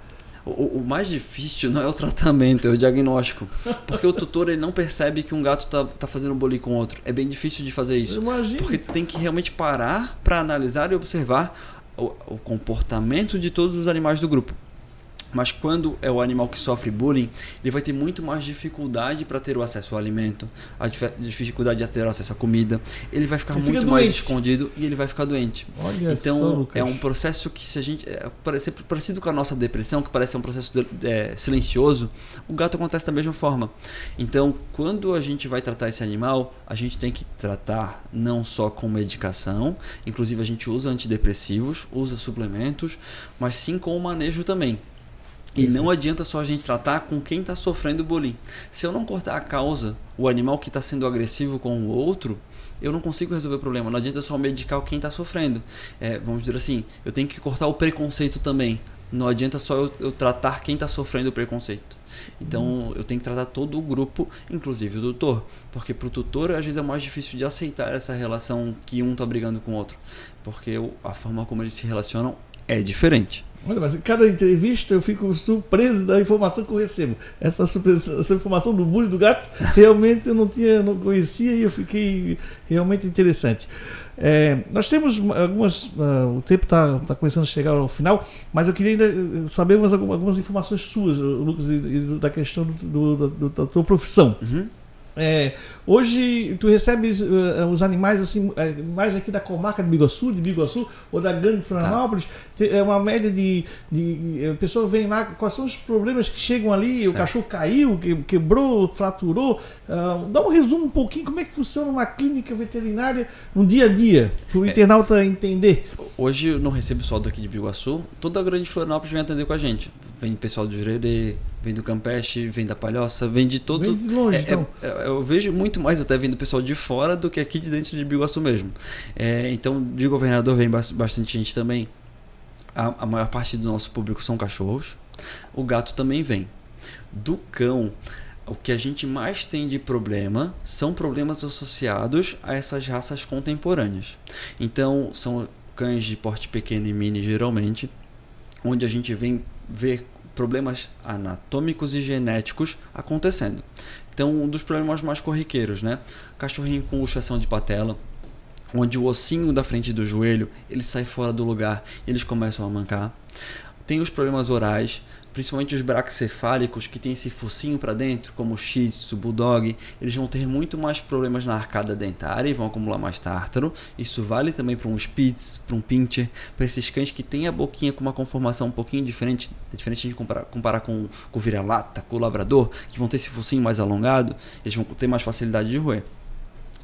O mais difícil não é o tratamento, é o diagnóstico. Porque o tutor ele não percebe que um gato tá fazendo bullying com outro. É bem difícil de fazer isso. Porque tem que realmente parar para analisar e observar o comportamento de todos os animais do grupo. Mas quando é o animal que sofre bullying, ele vai ter muito mais dificuldade para ter o acesso ao alimento, a dificuldade de ter o acesso à comida, ele vai ficar muito mais escondido e ele vai ficar doente. Olha então só, é um processo que, se a gente parecido com a nossa depressão, que parece um processo silencioso, o gato acontece da mesma forma. Então quando a gente vai tratar esse animal, a gente tem que tratar não só com medicação, inclusive a gente usa antidepressivos, usa suplementos, mas sim com o manejo também. E não adianta só a gente tratar com quem está sofrendo bullying. Se eu não cortar a causa, o animal que está sendo agressivo com o outro, eu não consigo resolver o problema. Não adianta só medicar quem está sofrendo. Vamos dizer assim, eu tenho que cortar o preconceito também. Não adianta só eu tratar quem está sofrendo o preconceito. Então eu tenho que tratar todo o grupo, inclusive o tutor. Porque para o tutor às vezes é mais difícil de aceitar essa relação que um está brigando com o outro. Porque a forma como eles se relacionam é diferente. Olha, mas em cada entrevista eu fico surpreso da informação que eu recebo. Essa informação do bullying do gato, realmente eu não conhecia e eu fiquei realmente interessante. Nós temos algumas... o tempo está começando a chegar ao final, mas eu queria ainda saber algumas informações suas, Lucas, da questão da tua profissão. Uhum. Hoje tu recebes os animais assim, mais aqui da comarca de Biguaçu ou da Grande Florianópolis. É uma média de a pessoa vem lá, quais são os problemas que chegam ali? Certo. O cachorro caiu, quebrou, fraturou. Dá um resumo um pouquinho como é que funciona uma clínica veterinária no dia a dia, para o internauta entender. Hoje eu não recebo só daqui de Biguaçu, toda a Grande Florianópolis vem atender com a gente. Vem pessoal do Jurerê, vem do Campeche, vem da Palhoça, vem de todo... Vem de longe, então. Eu vejo muito mais até vindo pessoal de fora do que aqui de dentro de Biguaçu mesmo. Então, de Governador vem bastante gente também. A maior parte do nosso público são cachorros. O gato também vem. Do cão, o que a gente mais tem de problema são problemas associados a essas raças contemporâneas. Então, são cães de porte pequeno e mini, geralmente, onde a gente vem ver problemas anatômicos e genéticos acontecendo. Então, um dos problemas mais corriqueiros, né? Cachorrinho com luxação de patela, onde o ossinho da frente do joelho ele sai fora do lugar e eles começam a mancar. Tem os problemas orais, principalmente os braquicefálicos, que tem esse focinho para dentro, como o Shih Tzu, Bulldog. Eles vão ter muito mais problemas na arcada dentária e vão acumular mais tártaro. Isso vale também para um Spitz, para um Pinscher, para esses cães que têm a boquinha com uma conformação um pouquinho diferente. É diferente de comparar com o vira-lata, com o labrador, que vão ter esse focinho mais alongado, eles vão ter mais facilidade de roer.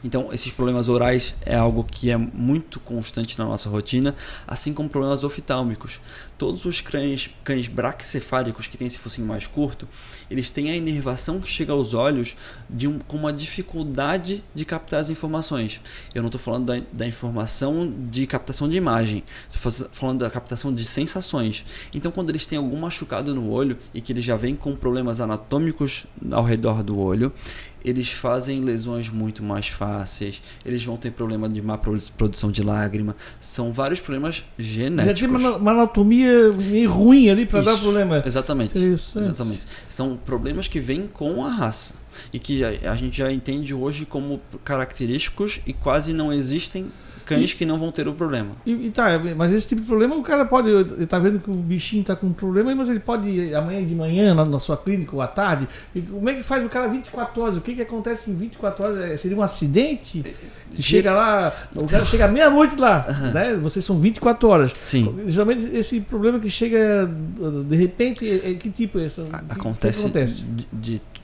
Então, esses problemas orais é algo que é muito constante na nossa rotina, assim como problemas oftálmicos. Todos os cães braquicefálicos que têm esse focinho mais curto, eles têm a inervação que chega aos olhos com uma dificuldade de captar as informações. Eu não estou falando da informação de captação de imagem, estou falando da captação de sensações. Então, quando eles têm algum machucado no olho e que eles já vêm com problemas anatômicos ao redor do olho, eles fazem lesões muito mais fáceis, eles vão ter problema de má produção de lágrima, são vários problemas genéticos. Já tem uma anatomia meio ruim ali para dar problema. Exatamente. São problemas que vêm com a raça e que a gente já entende hoje como característicos e quase não existem cães que não vão ter o problema. Mas esse tipo de problema o cara pode, ele tá vendo que o bichinho tá com um problema, mas ele pode ir amanhã de manhã na sua clínica ou à tarde. E como é que faz o cara 24 horas? O que acontece em 24 horas? Seria um acidente? Chega lá, o cara chega meia-noite lá, né? Vocês são 24 horas. Sim. Geralmente esse problema que chega de repente, que tipo é esse? Acontece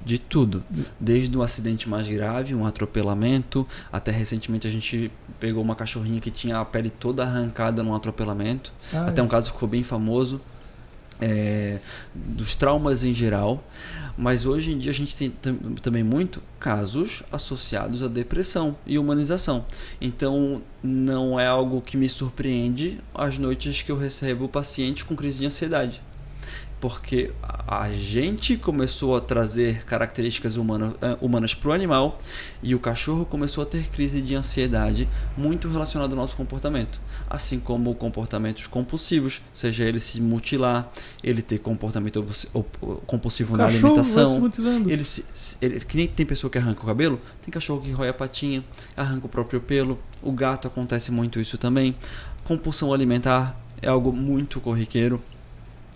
de tudo, desde um acidente mais grave, um atropelamento, até recentemente a gente pegou uma cachorrinha que tinha a pele toda arrancada num atropelamento, até um caso que ficou bem famoso, dos traumas em geral, mas hoje em dia a gente tem também muito casos associados à depressão e humanização. Então não é algo que me surpreende as noites que eu recebo pacientes com crise de ansiedade. porque a gente começou a trazer características humanas para o animal e o cachorro começou a ter crise de ansiedade muito relacionada ao nosso comportamento, assim como comportamentos compulsivos, seja ele se mutilar, ele ter comportamento compulsivo na alimentação, que nem tem pessoa que arranca o cabelo, tem cachorro que rói a patinha, arranca o próprio pelo, o gato acontece muito isso também, compulsão alimentar é algo muito corriqueiro.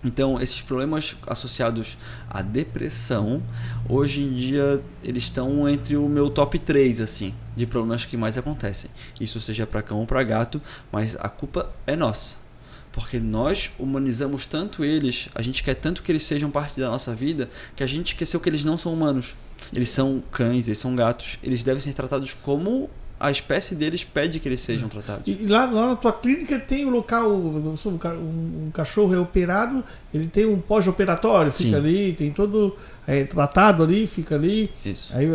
Então, esses problemas associados à depressão, hoje em dia, eles estão entre o meu top 3, assim, de problemas que mais acontecem. Isso seja para cão ou para gato, mas a culpa é nossa. Porque nós humanizamos tanto eles, a gente quer tanto que eles sejam parte da nossa vida, que a gente esqueceu que eles não são humanos. Eles são cães, eles são gatos, eles devem ser tratados como a espécie deles pede que eles sejam tratados. E lá na tua clínica tem o local, um cachorro é operado, ele tem um pós-operatório, fica Sim. ali, tem todo tratado ali, fica ali. Isso. Aí,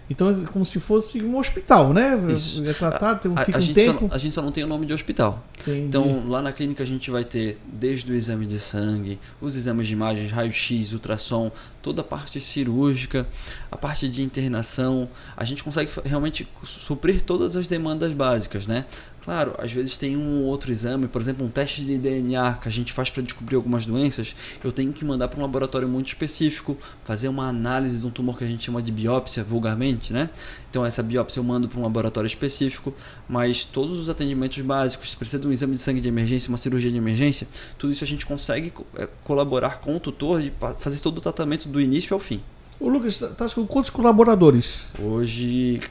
então é como se fosse um hospital, né? Isso. É tratado, fica um tempo. A gente só não tem o nome de hospital. Entendi. Então lá na clínica a gente vai ter desde o exame de sangue, os exames de imagens, raio-x, ultrassom, toda a parte cirúrgica, a parte de internação. A gente consegue realmente suprir todas as demandas básicas, né? Claro, às vezes tem um outro exame, por exemplo, um teste de DNA que a gente faz para descobrir algumas doenças, eu tenho que mandar para um laboratório muito específico, fazer uma análise de um tumor que a gente chama de biópsia, vulgarmente, né? Então essa biópsia eu mando para um laboratório específico, mas todos os atendimentos básicos, se precisa de um exame de sangue de emergência, uma cirurgia de emergência, tudo isso a gente consegue colaborar com o tutor e fazer todo o tratamento do início ao fim. Ô Lucas, tá com quantos colaboradores? Hoje,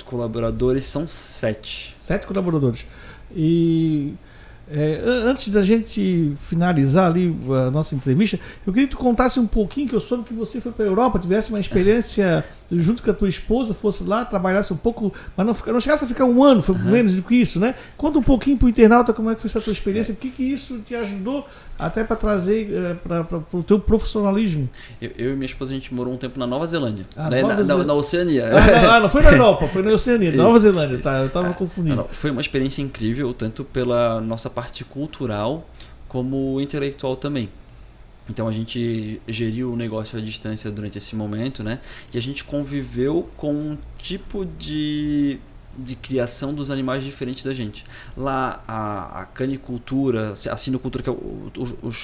colaboradores são 7. 7 colaboradores. E antes da gente finalizar ali a nossa entrevista, eu queria que tu contasse um pouquinho, que eu soube que você foi para a Europa, tivesse uma experiência junto com a tua esposa, fosse lá, trabalhasse um pouco, mas não chegasse a ficar um ano, foi menos do que isso, né? Conta um pouquinho para o internauta como é que foi essa tua experiência, o que isso te ajudou até para trazer para o teu profissionalismo. Eu e minha esposa, a gente morou um tempo na Nova Zelândia, na Oceania. Não foi na Europa, foi na Oceania, Nova Zelândia, tá? Eu estava confundindo. Foi uma experiência incrível, tanto pela nossa parte cultural como intelectual também. Então a gente geriu o negócio à distância durante esse momento, né? E a gente conviveu com um tipo de criação dos animais diferentes da gente. Lá a canicultura, a sinocultura, que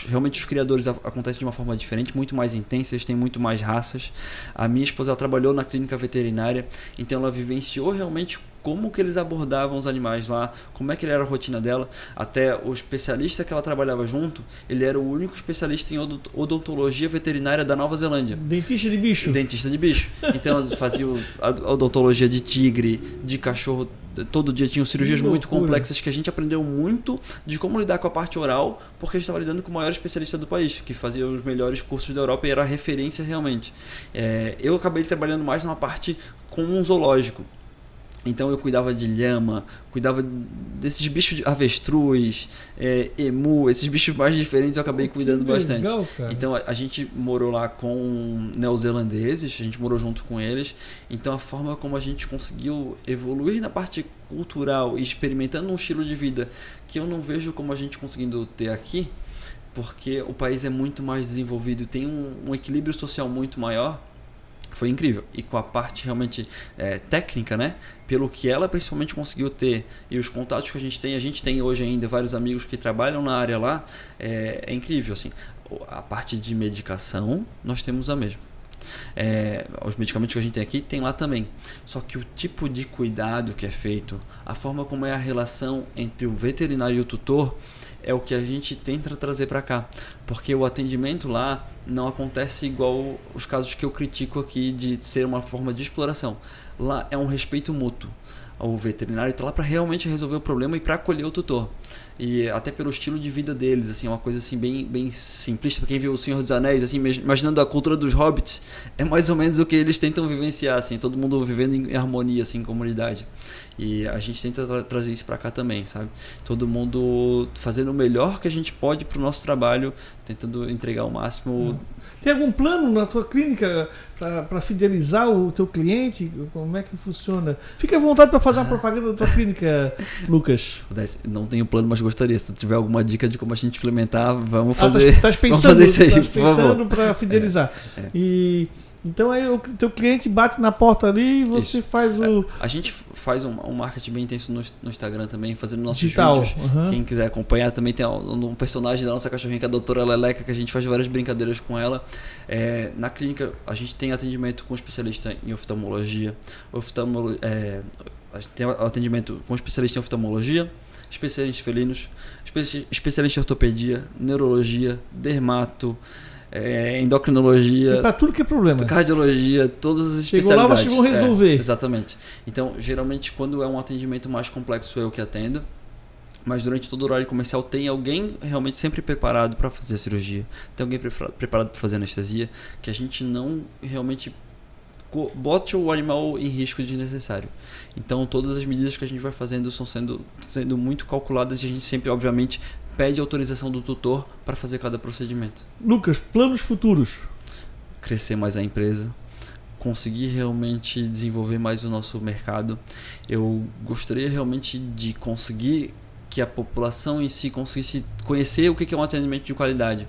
realmente os criadores acontecem de uma forma diferente, muito mais intensa, eles têm muito mais raças. A minha esposa, ela trabalhou na clínica veterinária, então ela vivenciou realmente como que eles abordavam os animais lá, como é que era a rotina dela. Até o especialista que ela trabalhava junto, ele era o único especialista em odontologia veterinária da Nova Zelândia. Dentista de bicho? Dentista de bicho. Então fazia a odontologia de tigre, de cachorro, todo dia tinham cirurgias muito complexas que a gente aprendeu muito de como lidar com a parte oral, porque a gente estava lidando com o maior especialista do país, que fazia os melhores cursos da Europa e era a referência realmente. Eu acabei trabalhando mais numa parte com um zoológico. Então eu cuidava de lhama, cuidava desses bichos de avestruz, emu, esses bichos mais diferentes eu acabei cuidando bastante. Legal, cara. Então a gente morou lá com neozelandeses, a gente morou junto com eles. Então a forma como a gente conseguiu evoluir na parte cultural e experimentando um estilo de vida que eu não vejo como a gente conseguindo ter aqui, porque o país é muito mais desenvolvido, tem um equilíbrio social muito maior. Foi incrível. E com a parte realmente técnica, né? Pelo que ela principalmente conseguiu ter e os contatos que a gente tem hoje ainda vários amigos que trabalham na área lá, é incrível, assim. A parte de medicação, nós temos a mesma. Os medicamentos que a gente tem aqui, tem lá também. Só que o tipo de cuidado que é feito, a forma como é a relação entre o veterinário e o tutor, é o que a gente tenta trazer para cá, porque o atendimento lá não acontece igual os casos que eu critico aqui de ser uma forma de exploração. Lá é um respeito mútuo. O veterinário está lá para realmente resolver o problema e para acolher o tutor. E até pelo estilo de vida deles, assim, uma coisa assim bem simplista. Para quem viu O Senhor dos Anéis, assim, imaginando a cultura dos hobbits, é mais ou menos o que eles tentam vivenciar, assim, todo mundo vivendo em harmonia, assim, em comunidade. E a gente tenta trazer isso para cá também, sabe? Todo mundo fazendo o melhor que a gente pode para o nosso trabalho, tentando entregar o máximo. Tem algum plano na tua clínica para fidelizar o teu cliente? Como é que funciona? Fica à vontade para fazer uma propaganda da tua clínica, Lucas. Não tenho plano, mas gostaria. Se tu tiver alguma dica de como a gente implementar, vamos fazer. Estás pensando, vamos fazer isso aí, estás pensando para fidelizar. E então aí o teu cliente bate na porta ali e você faz o... A gente faz um marketing bem intenso no Instagram também, fazendo nossos digital, vídeos. Quem quiser acompanhar, também tem um personagem da nossa cachorrinha, que é a doutora Leleca, que a gente faz várias brincadeiras com ela. Na clínica, a gente tem atendimento com especialista em oftalmologia. A gente tem atendimento com especialista em oftalmologia, especialista em felinos, especialista em ortopedia, neurologia, dermato, endocrinologia, para tudo que é problema, cardiologia, todas as especialidades. Chegou lá, vocês vão resolver. Exatamente. Então, geralmente, quando é um atendimento mais complexo, sou eu que atendo. Mas durante todo o horário comercial tem alguém realmente sempre preparado para fazer a cirurgia. Tem alguém preparado para fazer a anestesia, que a gente não realmente bote o animal em risco desnecessário. Então, todas as medidas que a gente vai fazendo estão sendo muito calculadas e a gente sempre, obviamente, pede autorização do tutor para fazer cada procedimento. Lucas, planos futuros? Crescer mais a empresa, conseguir realmente desenvolver mais o nosso mercado. Eu gostaria realmente de conseguir que a população em si conseguisse conhecer o que é um atendimento de qualidade.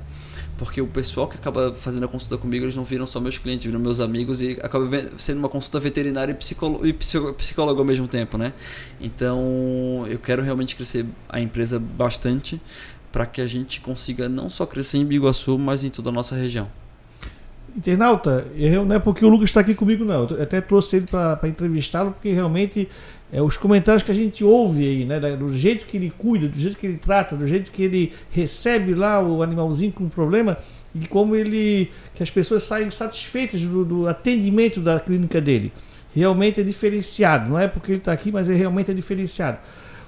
Porque o pessoal que acaba fazendo a consulta comigo, eles não viram só meus clientes, viram meus amigos e acaba sendo uma consulta veterinária e psicólogo ao mesmo tempo, né? Então, eu quero realmente crescer a empresa bastante para que a gente consiga não só crescer em Biguaçu, mas em toda a nossa região. Internauta, não é porque o Lucas está aqui comigo, não. Eu até trouxe ele para entrevistá-lo, porque realmente os comentários que a gente ouve aí, né, do jeito que ele cuida, do jeito que ele trata, do jeito que ele recebe lá o animalzinho com problema e como que as pessoas saem satisfeitas do atendimento da clínica dele. Realmente é diferenciado, não é porque ele está aqui, mas realmente é diferenciado.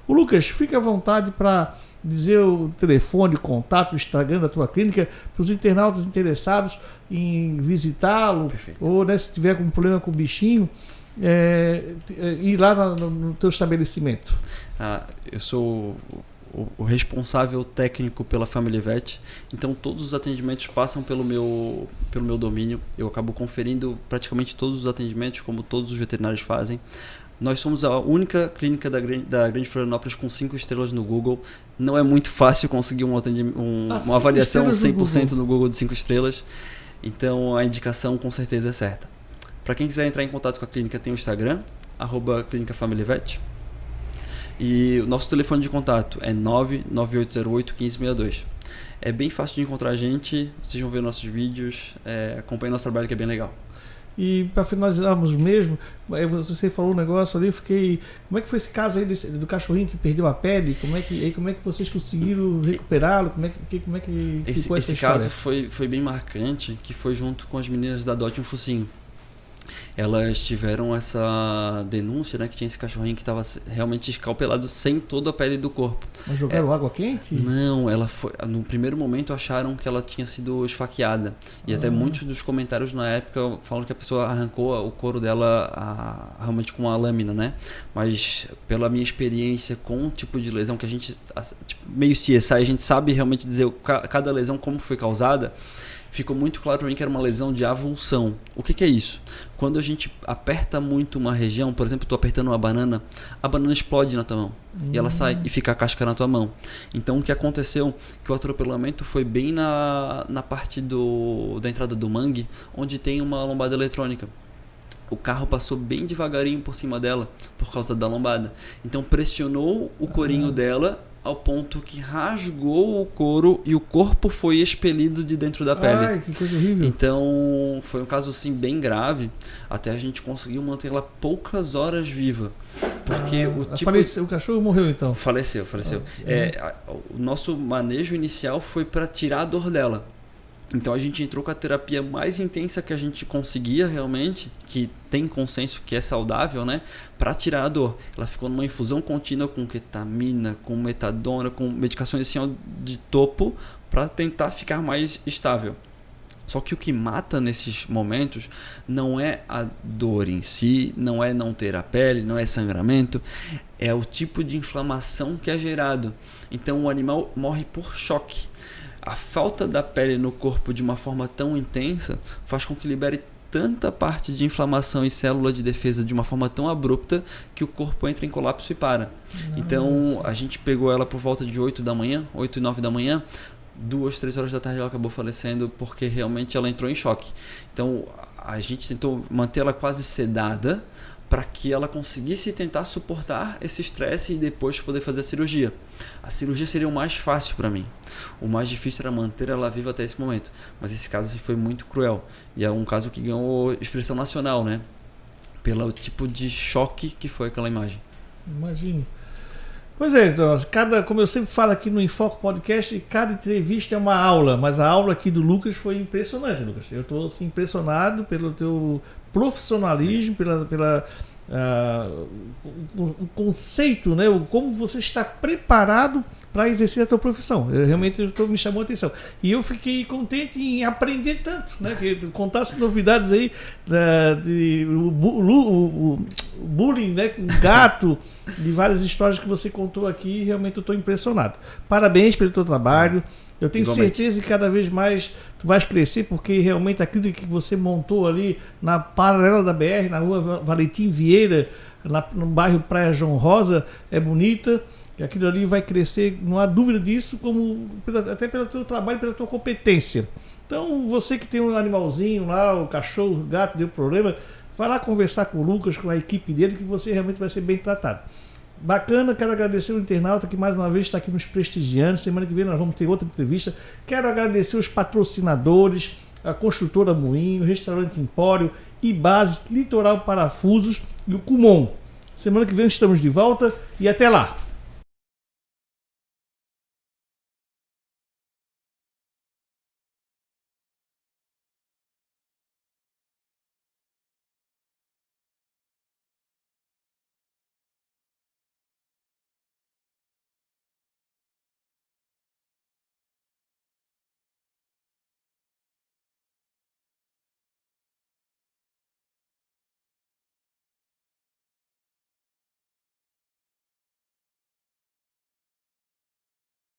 O Lucas, fica à vontade para dizer o telefone, o contato, o Instagram da tua clínica para os internautas interessados em visitá-lo. Perfeito. Ou, né, se tiver algum problema com o bichinho, ir lá no teu estabelecimento. Eu sou o responsável técnico pela Family Vet, então todos os atendimentos passam pelo meu domínio. Eu acabo conferindo praticamente todos os atendimentos, como todos os veterinários fazem. Nós somos a única clínica da Grande Florianópolis com 5 estrelas no Google. Não é muito fácil conseguir uma avaliação 100% no Google de 5 estrelas. Então a indicação com certeza é certa. Para quem quiser entrar em contato com a clínica, tem o Instagram, @ClínicaFamilyVet. E o nosso telefone de contato é 99808-1562. É bem fácil de encontrar a gente, vocês vão ver nossos vídeos, acompanhem nosso trabalho que é bem legal. E para finalizarmos mesmo, você falou um negócio ali, eu fiquei... Como é que foi esse caso aí do cachorrinho que perdeu a pele? Como é que vocês conseguiram recuperá-lo? Como é que ficou essa história? Esse caso foi bem marcante, que foi junto com as meninas da Adote um Focinho. Elas tiveram essa denúncia, né, que tinha esse cachorrinho que estava realmente escalpelado sem toda a pele do corpo. Mas jogaram água quente? Não, no primeiro momento acharam que ela tinha sido esfaqueada. E até muitos dos comentários na época falam que a pessoa arrancou o couro dela realmente com uma lâmina, né? Mas pela minha experiência com o tipo de lesão que a gente, meio CSI, a gente sabe realmente dizer cada lesão como foi causada. Ficou muito claro para mim que era uma lesão de avulsão. O que é isso? Quando a gente aperta muito uma região, por exemplo, estou apertando uma banana, a banana explode na tua mão. E ela sai e fica a casca na tua mão. Então o que aconteceu? Que o atropelamento foi bem na parte da entrada do mangue, onde tem uma lombada eletrônica. O carro passou bem devagarinho por cima dela, por causa da lombada. Então pressionou o corinho dela ao ponto que rasgou o couro e o corpo foi expelido de dentro da pele. Ai, que coisa horrível. Então foi um caso assim bem grave, até a gente conseguiu mantê-la poucas horas viva. Porque o cachorro morreu então? Faleceu. O nosso manejo inicial foi para tirar a dor dela. Então a gente entrou com a terapia mais intensa que a gente conseguia realmente, que tem consenso que é saudável, né? Para tirar a dor. Ela ficou numa infusão contínua com ketamina, com metadona, com medicações assim, de topo, para tentar ficar mais estável. Só que o que mata nesses momentos não é a dor em si, não é não ter a pele, não é sangramento, é o tipo de inflamação que é gerado. Então o animal morre por choque. a falta da pele no corpo de uma forma tão intensa faz com que libere tanta parte de inflamação e célula de defesa de uma forma tão abrupta que o corpo entra em colapso e para. Então a gente pegou ela por volta de 8 e 9 da manhã, 2, 3 horas da tarde ela acabou falecendo porque realmente ela entrou em choque. Então a gente tentou manter ela quase sedada para que ela conseguisse tentar suportar esse estresse e depois poder fazer a cirurgia. A cirurgia seria o mais fácil para mim. O mais difícil era manter ela viva até esse momento. Mas esse caso assim, foi muito cruel. E é um caso que ganhou expressão nacional, né? Pelo tipo de choque que foi aquela imagem. Imagino. Pois é, como eu sempre falo aqui no Enfoque Podcast, cada entrevista é uma aula, mas a aula aqui do Lucas foi impressionante, Lucas. Eu estou assim, impressionado pelo teu profissionalismo, o conceito, né? Como você está preparado para exercer a tua profissão. Realmente me chamou a atenção. E eu fiquei contente em aprender tanto, né? Que contasse novidades aí o bullying, né? Com gato, de várias histórias que você contou aqui. Realmente eu estou impressionado. Parabéns pelo teu trabalho. Eu tenho certeza que cada vez mais tu vais crescer, porque realmente aquilo que você montou ali na paralela da BR, na rua Valentim Vieira, no bairro Praia João Rosa, é bonita. E aquilo ali vai crescer, não há dúvida disso, até pelo teu trabalho, pela tua competência. Então, você que tem um animalzinho lá, o cachorro, o gato, deu problema, vai lá conversar com o Lucas, com a equipe dele, que você realmente vai ser bem tratado. Bacana, quero agradecer o internauta que mais uma vez está aqui nos prestigiando. Semana que vem nós vamos ter outra entrevista. Quero agradecer os patrocinadores, a Construtora Moinho, o Restaurante Empório, Ibase, Litoral Parafusos e o Kumon. Semana que vem estamos de volta e até lá!